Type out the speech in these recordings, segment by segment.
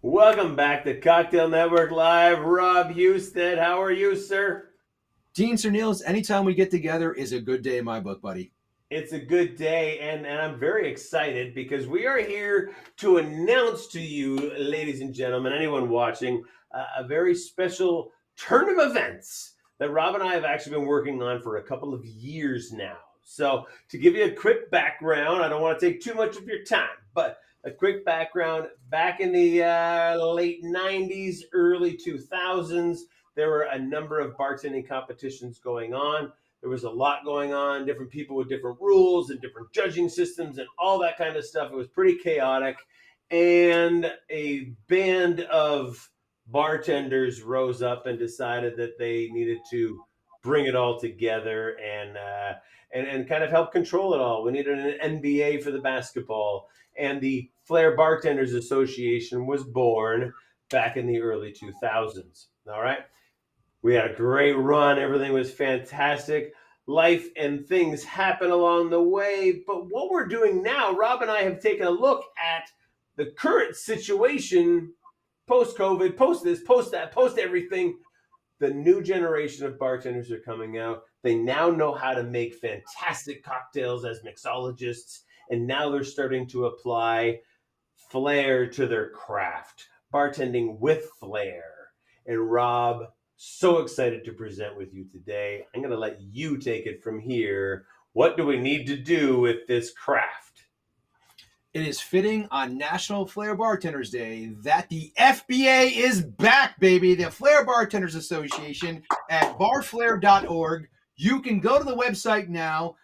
Welcome back to Cocktail Network Live. Rob Husted, how are you, sir? Dean Sir Niels, anytime we get together is a good day in my book, buddy. It's a good day, and I'm very excited because we are here to announce to you, ladies and gentlemen, anyone watching, a very special turn of events that Rob and I have actually been working on for a couple of years now. So, to give you a quick background, I don't want to take too much of your time, but a quick background back in the late 90s, early 2000s, there were a number of bartending competitions going on. There was a lot going on, different people with different rules and different judging systems and all that kind of stuff. It was pretty chaotic. And a band of bartenders rose up and decided that they needed to bring it all together and kind of help control it all. We needed an NBA for the basketball, and the Flair Bartenders Association was born back in the early 2000s. All right. We had a great run. Everything was fantastic. Life and things happen along the way. But what we're doing now, Rob and I have taken a look at the current situation post COVID, post this, post that, post everything. The new generation of bartenders are coming out. They now know how to make fantastic cocktails as mixologists. And now they're starting to apply flair to their craft, bartending with flair. And Rob, so excited to present with you today. I'm going to let you take it from here. What do we need to do with this craft? It is fitting on National Flair Bartenders Day that the FBA is back, baby. The Flair Bartenders Association at barflair.org. You can go to the website now.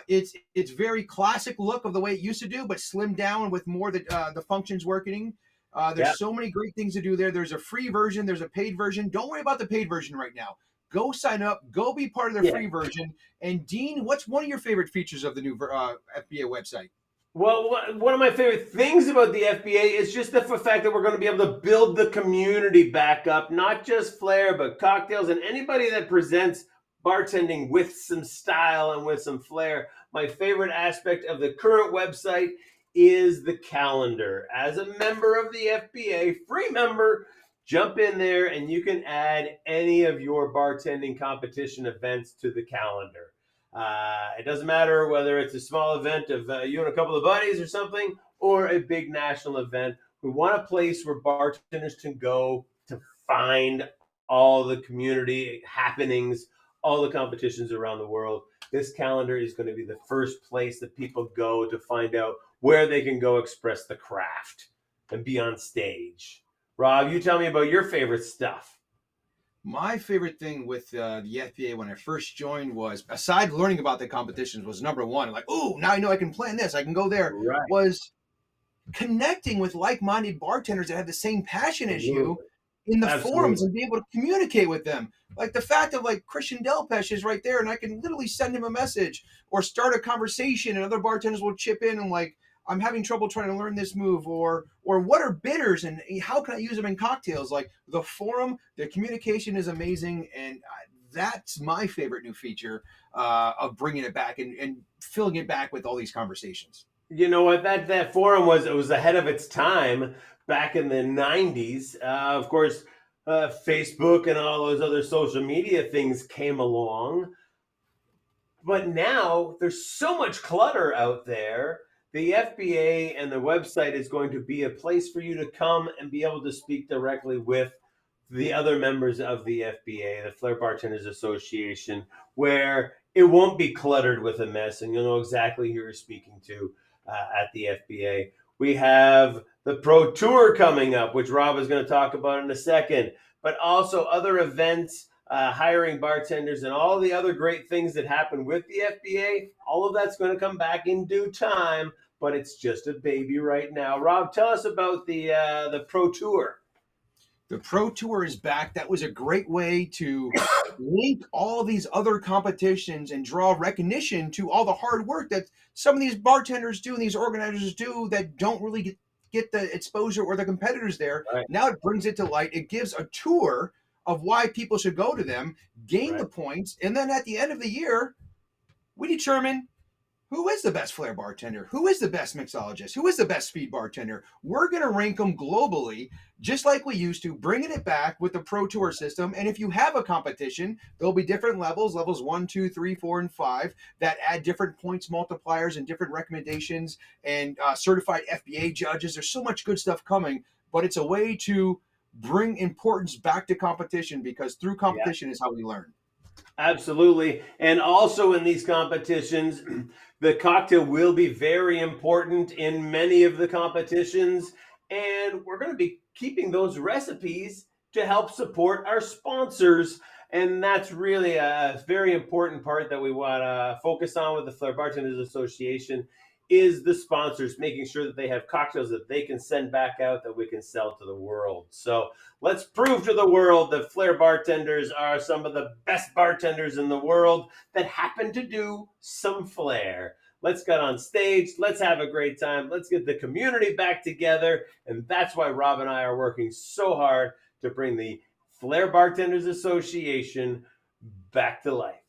It's very classic look of the way it used to do, but slimmed down with more the functions working. Yeah. There's so many great things to do there. There's a free version. There's a paid version. Don't worry about the paid version right now. Go sign up. Go be part of their Yeah. free version. And Dean, what's one of your favorite features of the new FBA website? Well, one of my favorite things about the FBA is just the fact that we're going to be able to build the community back up, not just flair, but cocktails and anybody that presents bartending with some style and with some flair. My favorite aspect of the current website is the calendar. As a member of the FBA, free member, jump in there and you can add any of your bartending competition events to the calendar. It doesn't matter whether it's a small event of you and a couple of buddies or something, or a big national event. We want a place where bartenders can go to find all the community happenings, all the competitions around the world. This calendar is going to be the first place that people go to find out where they can go express the craft and be on stage. Rob, you tell me about your favorite stuff. My favorite thing with the FBA when I first joined was, aside learning about the competitions, was number one. Like, oh, now I know I can plan this. I can go there. Right. Was connecting with like-minded bartenders that have the same passion as you Absolutely. in the forums Absolutely. and be able to communicate with them. Like the fact of like Christian Delpesh is right there, and I can literally send him a message or start a conversation, and other bartenders will chip in and like, I'm having trouble trying to learn this move, or what are bitters and how can I use them in cocktails? Like the forum, the communication is amazing, and that's my favorite new feature of bringing it back and filling it back with all these conversations. You know what? That forum was ahead of its time back in the '90s. Of course, Facebook and all those other social media things came along, but now there's so much clutter out there. The FBA and the website is going to be a place for you to come and be able to speak directly with the other members of the FBA, the Flair Bartenders Association, where it won't be cluttered with a mess and you'll know exactly who you're speaking to at the FBA. We have the Pro Tour coming up, which Rob is going to talk about in a second, but also other events, hiring bartenders, and all the other great things that happen with the FBA. All of that's going to come back in due time, but it's just a baby right now. Rob, tell us about the Pro Tour. The Pro Tour is back. That was a great way to link all these other competitions and draw recognition to all the hard work that some of these bartenders do and these organizers do that don't really get the exposure or the competitors there. Right, Now it brings it to light. It gives a tour of why people should go to them, gain right. the points, and then at the end of the year, we determine who is the best flair bartender? Who is the best mixologist? Who is the best speed bartender? We're going to rank them globally, just like we used to, bringing it back with the Pro Tour system. And if you have a competition, there'll be different levels 1, 2, 3, 4, and 5, that add different points multipliers and different recommendations and certified FBA judges. There's so much good stuff coming, but it's a way to bring importance back to competition, because through Yeah. competition is how we learn. Absolutely. And also in these competitions, the cocktail will be very important in many of the competitions. And we're going to be keeping those recipes to help support our sponsors. And that's really a very important part that we want to focus on with the Flair Bartenders Association is the sponsors, making sure that they have cocktails that they can send back out that we can sell to the world. So let's prove to the world that Flair bartenders are some of the best bartenders in the world that happen to do some flair. Let's get on stage. Let's have a great time. Let's get the community back together. And that's why Rob and I are working so hard to bring the Flair Bartenders Association back to life.